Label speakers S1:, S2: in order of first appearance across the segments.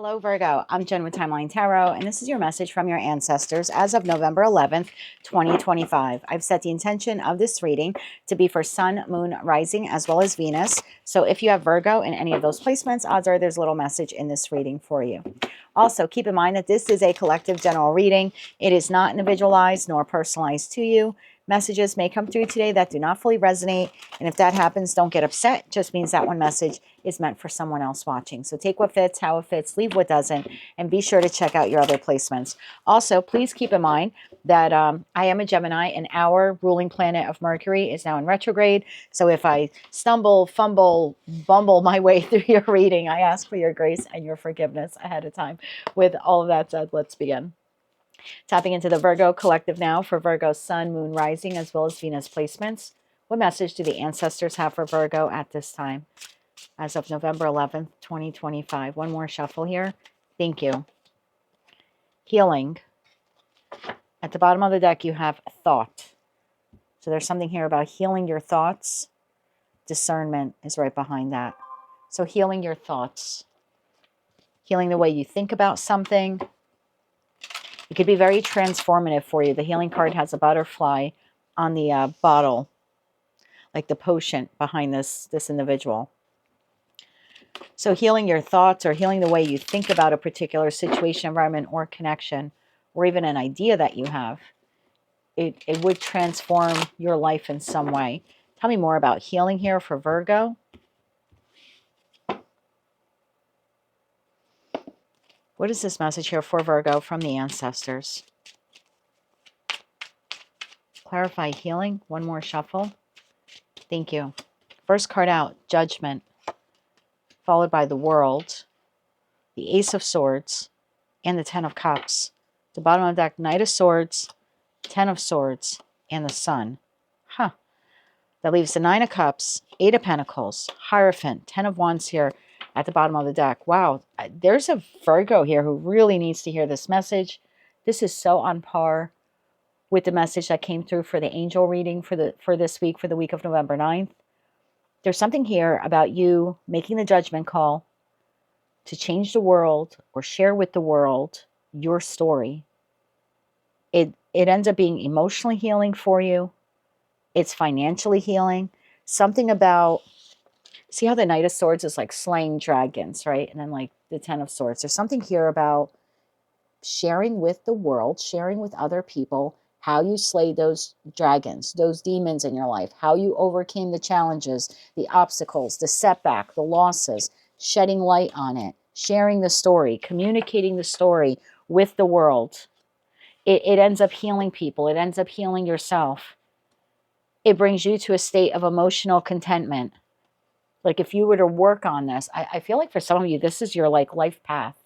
S1: Hello, Virgo. I'm Jen with Timeline Tarot, and this is your message from your ancestors as of November 11th, 2025. I've set the intention of this reading to be for Sun, Moon, Rising, as well as Venus. So if you have Virgo in any of those placements, odds are there's a little message in this reading for you. Also, keep in mind that this is a collective general reading. It is not individualized nor personalized to you. Messages may come through today that do not fully resonate, and if that happens, don't get upset. It just means that one message is meant for someone else watching. So take what fits, how it fits, leave what doesn't, and be sure to check out your other placements. Also, please keep in mind that I am a Gemini, and our ruling planet of Mercury is now in retrograde. So if I stumble, fumble, bumble my way through your reading, I ask for your grace and your forgiveness ahead of time. With all of that said, let's begin. Tapping into the Virgo collective now for Virgo Sun, Moon, Rising, as well as Venus placements. What message do the ancestors have for Virgo at this time as of November 11th, 2025? One more shuffle here. Thank you. Healing. At the bottom of the deck, you have thought. So there's something here about healing your thoughts. Discernment is right behind that. So healing your thoughts. Healing the way you think about something. It could be very transformative for you. The healing card has a butterfly on the bottle, like the potion behind this individual. So healing your thoughts or healing the way you think about a particular situation, environment, or connection, or even an idea that you have, it would transform your life in some way. Tell me more about healing here for Virgo. What is this message here for Virgo from the ancestors? Clarify healing. One more shuffle. Thank you. First card out, Judgment, followed by the World, the Ace of Swords, and the Ten of Cups. The bottom of the deck, Knight of Swords, Ten of Swords, and the Sun. That leaves the Nine of Cups, Eight of Pentacles, Hierophant, Ten of Wands here at the bottom of the deck. Wow, there's a Virgo here who really needs to hear this message. This is so on par with the message that came through for the angel reading for this week, for the week of November 9th. There's something here about you making the judgment call to change the world or share with the world your story. It ends up being emotionally healing for you. It's financially healing. Something about, see how the Knight of Swords is like slaying dragons, right? And then like the Ten of Swords. There's something here about sharing with the world, sharing with other people how you slay those dragons, those demons in your life, how you overcame the challenges, the obstacles, the setback, the losses, shedding light on it, sharing the story, communicating the story with the world. It ends up healing people. It ends up healing yourself. It brings you to a state of emotional contentment. Like if you were to work on this, I feel like for some of you, this is your like life path,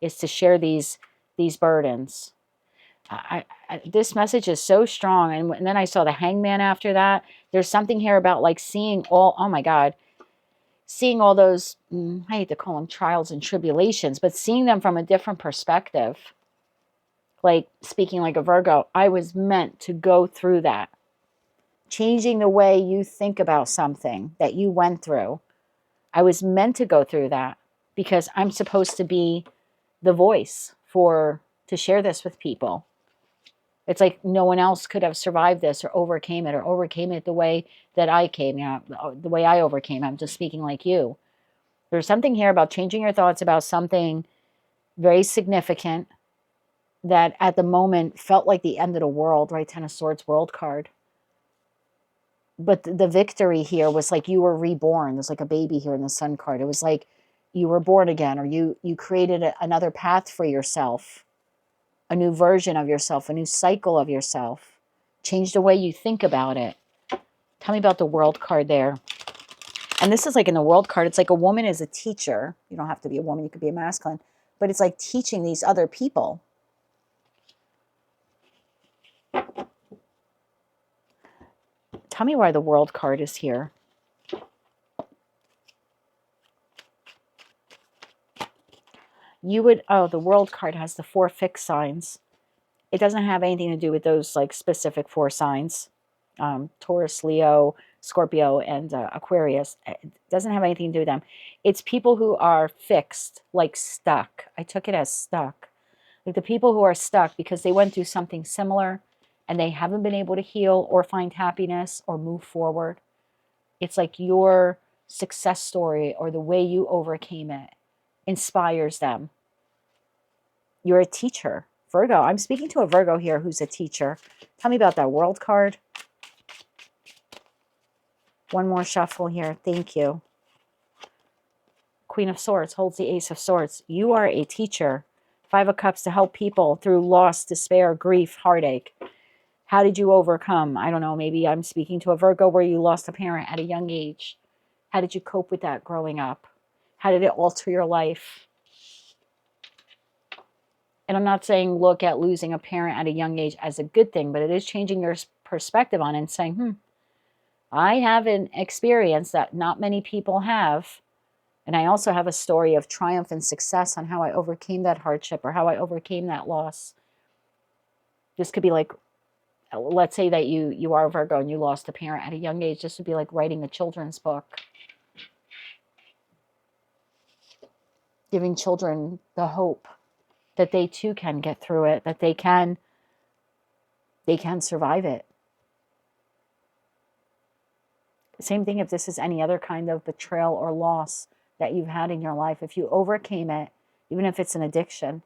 S1: is to share these burdens. This message is so strong. And then I saw the Hangman after that. There's something here about like seeing all, oh my God, seeing all those, I hate to call them trials and tribulations, but seeing them from a different perspective. Like speaking like a Virgo, I was meant to go through that. Changing the way you think about something that you went through. I was meant to go through that because I'm supposed to be the voice to share this with people. It's like no one else could have survived this or overcame it the way that I came, the way I overcame. I'm just speaking like you. There's something here about changing your thoughts about something very significant that at the moment felt like the end of the world, right? Ten of Swords, World card. But the victory here was like you were reborn. There's like a baby here in the Sun card. It was like you were born again, or you created another path for yourself, a new version of yourself, a new cycle of yourself. Change the way you think about it. Tell me about the World card there. And this is like in the World card, it's like a woman is a teacher. You don't have to be a woman, you could be a masculine. But it's like teaching these other people. Tell me why the World card is here. The World card has the 4 fixed signs. It doesn't have anything to do with those like specific 4 signs. Taurus, Leo, Scorpio and Aquarius. It doesn't have anything to do with them. It's people who are fixed, like stuck. I took it as stuck. Like the people who are stuck because they went through something similar and they haven't been able to heal or find happiness or move forward. It's like your success story or the way you overcame it inspires them. You're a teacher. Virgo. I'm speaking to a Virgo here who's a teacher. Tell me about that World card. One more shuffle here. Thank you. Queen of Swords holds the Ace of Swords. You are a teacher. Five of Cups to help people through loss, despair, grief, heartache. How did you overcome? I don't know. Maybe I'm speaking to a Virgo where you lost a parent at a young age. How did you cope with that growing up? How did it alter your life? And I'm not saying look at losing a parent at a young age as a good thing, but it is changing your perspective on it and saying, I have an experience that not many people have. And I also have a story of triumph and success on how I overcame that hardship or how I overcame that loss. This could be like, let's say that you are a Virgo and you lost a parent at a young age. This would be like writing a children's book. Giving children the hope that they too can get through it, that they can survive it. Same thing if this is any other kind of betrayal or loss that you've had in your life. If you overcame it, even if it's an addiction,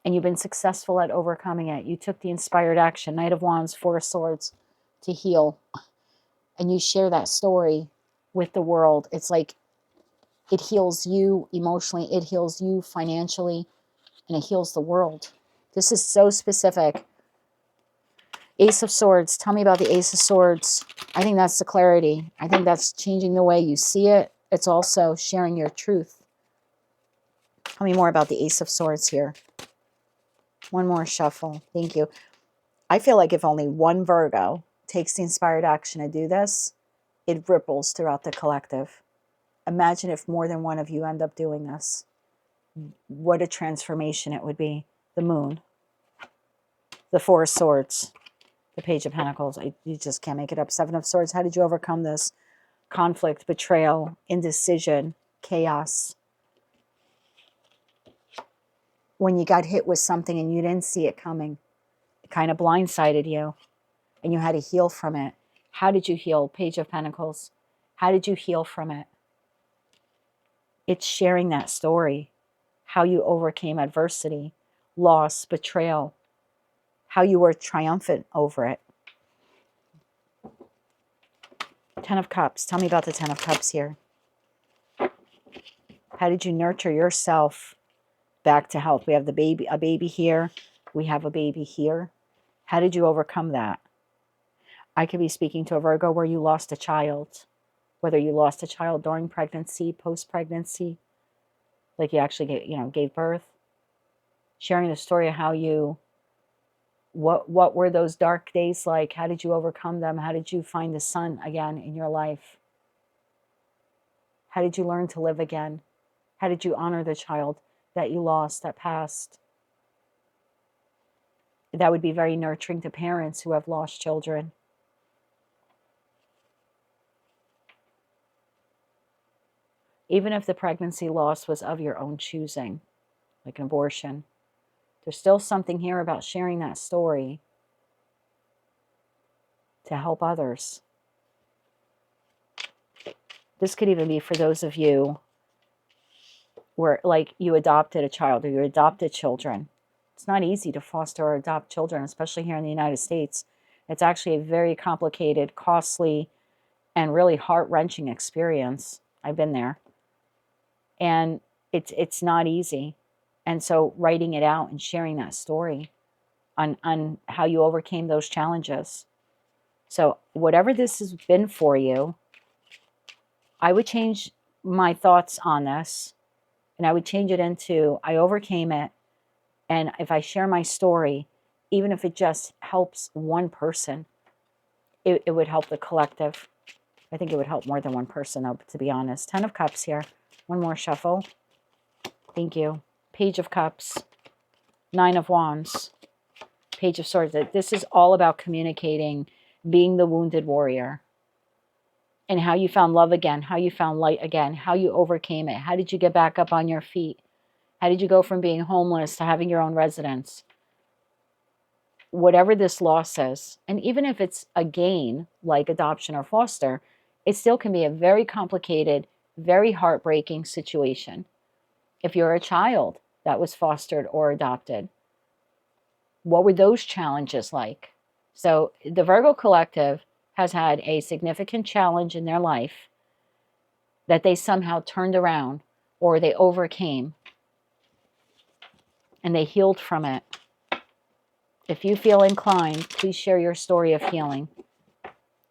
S1: and you've been successful at overcoming it, you took the inspired action, Knight of Wands, Four of Swords, to heal, and you share that story with the world. It's like it heals you emotionally, it heals you financially, and it heals the world. This is so specific. Ace of Swords. Tell me about the Ace of Swords. I think that's the clarity. I think that's changing the way you see it. It's also sharing your truth. Tell me more about the Ace of Swords here. One more shuffle. Thank you. I feel like if only one Virgo takes the inspired action to do this, it ripples throughout the collective. Imagine if more than one of you end up doing this. What a transformation it would be. The Moon. The Four of Swords. The Page of Pentacles. You just can't make it up. Seven of Swords. How did you overcome this? Conflict, betrayal, indecision, chaos. When you got hit with something and you didn't see it coming, it kind of blindsided you and you had to heal from it. How did you heal? Page of Pentacles. How did you heal from it? It's sharing that story. How you overcame adversity, loss, betrayal. How you were triumphant over it. Ten of Cups. Tell me about the Ten of Cups here. How did you nurture yourself back to health? We have a baby here. We have a baby here. How did you overcome that? I could be speaking to a Virgo where you lost a child. Whether you lost a child during pregnancy, post-pregnancy, like you actually gave birth. Sharing the story of how you, what were those dark days like? How did you overcome them? How did you find the sun again in your life? How did you learn to live again? How did you honor the child that you lost, that passed? That would be very nurturing to parents who have lost children. Even if the pregnancy loss was of your own choosing, like an abortion, there's still something here about sharing that story to help others. This could even be for those of you where, like, you adopted a child or you adopted children. It's not easy to foster or adopt children, especially here in the United States. It's actually a very complicated, costly, and really heart-wrenching experience. I've been there. And it's not easy. And so writing it out and sharing that story on how you overcame those challenges. So whatever this has been for you, I would change my thoughts on this. And I would change it into, I overcame it. And if I share my story, even if it just helps one person, it would help the collective. I think it would help more than one person, though, to be honest. Ten of Cups here. One more shuffle. Thank you. Page of Cups. Nine of Wands. Page of Swords. This is all about communicating, being the wounded warrior. and how you found love again, how you found light again, how you overcame it. How did you get back up on your feet? How did you go from being homeless to having your own residence? Whatever this loss is, and even if it's a gain like adoption or foster, it still can be a very complicated, very heartbreaking situation. If you're a child that was fostered or adopted, what were those challenges like? So the Virgo collective has had a significant challenge in their life that they somehow turned around or they overcame and they healed from it. If you feel inclined, please share your story of healing.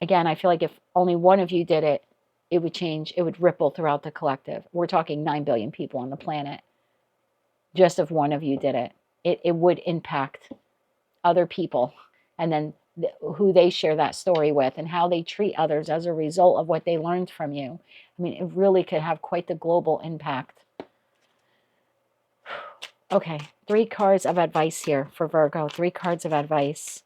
S1: Again, I feel like if only one of you did it, it would change, it would ripple throughout the collective. We're talking 9 billion people on the planet. Just if one of you did it, it would impact other people. And then who they share that story with and how they treat others as a result of what they learned from you. I mean, it really could have quite the global impact. Okay, 3 cards of advice here for Virgo. 3 cards of advice.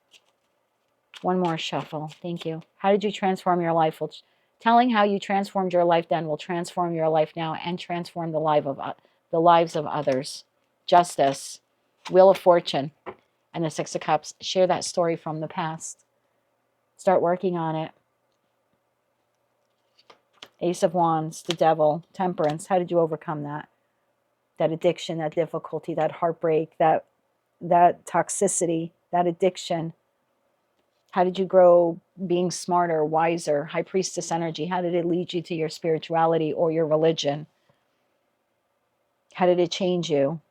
S1: One more shuffle. Thank you. How did you transform your life? Well, telling how you transformed your life then will transform your life now and transform the lives of others. Justice, Wheel of Fortune, and the 6 of Cups. Share that story from the past. Start working on it. Ace of Wands, the Devil, Temperance. How did you overcome that? That addiction, that difficulty, that heartbreak, that toxicity, that addiction. How did you grow being smarter, wiser? High Priestess energy. How did it lead you to your spirituality or your religion? How did it change you?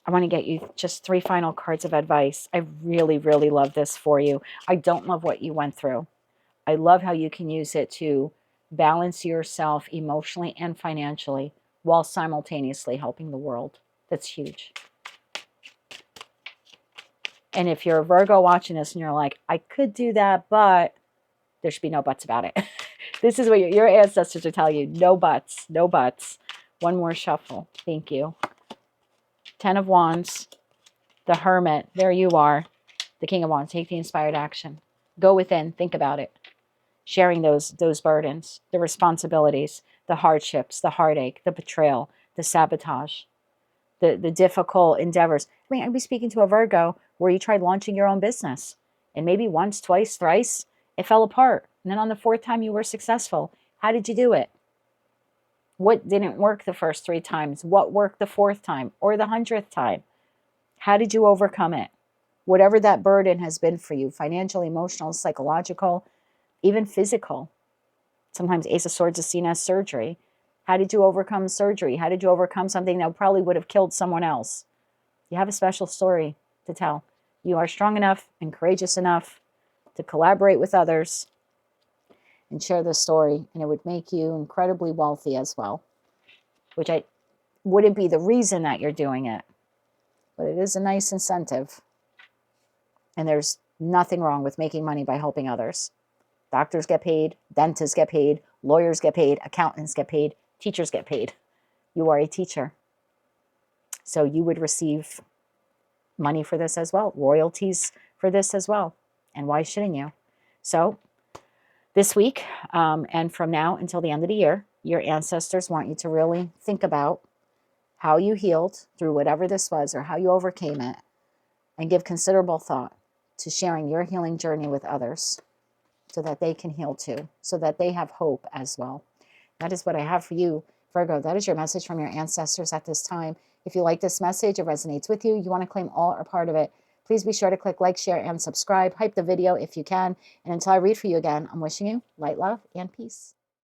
S1: I want to get you just 3 final cards of advice. I really, really love this for you. I don't love what you went through. I love how you can use it to balance yourself emotionally and financially while simultaneously helping the world. That's huge. And if you're a Virgo watching this and you're like, I could do that, but there should be no buts about it. This is what your ancestors are telling you. No buts, no buts. One more shuffle. Thank you. 10 of Wands, the Hermit. There you are. The King of Wands. Take the inspired action. Go within. Think about it. Sharing those burdens, the responsibilities, the hardships, the heartache, the betrayal, the sabotage, the difficult endeavors. I mean, I'd be speaking to a Virgo where you tried launching your own business. And maybe once, twice, thrice, it fell apart. And then on the 4th time you were successful. How did you do it? What didn't work the first 3 times? What worked the 4th time or the 100th time? How did you overcome it? Whatever that burden has been for you, financial, emotional, psychological, even physical. Sometimes Ace of Swords is seen as surgery. How did you overcome surgery? How did you overcome something that probably would have killed someone else? You have a special story to tell. You are strong enough and courageous enough to collaborate with others and share this story, and it would make you incredibly wealthy as well, which I wouldn't be the reason that you're doing it, but it is a nice incentive. And there's nothing wrong with making money by helping others. Doctors get paid, dentists get paid, lawyers get paid, accountants get paid, teachers get paid. You are a teacher. So you would receive money for this as well, royalties for this as well. And why shouldn't you? So this week and from now until the end of the year, your ancestors want you to really think about how you healed through whatever this was or how you overcame it, and give considerable thought to sharing your healing journey with others so that they can heal too, so that they have hope as well. That is what I have for you, Virgo. That is your message from your ancestors at this time. If you like this message, it resonates with you, you want to claim all or part of it, please be sure to click like, share, and subscribe. Hype the video if you can. And until I read for you again, I'm wishing you light, love, and peace.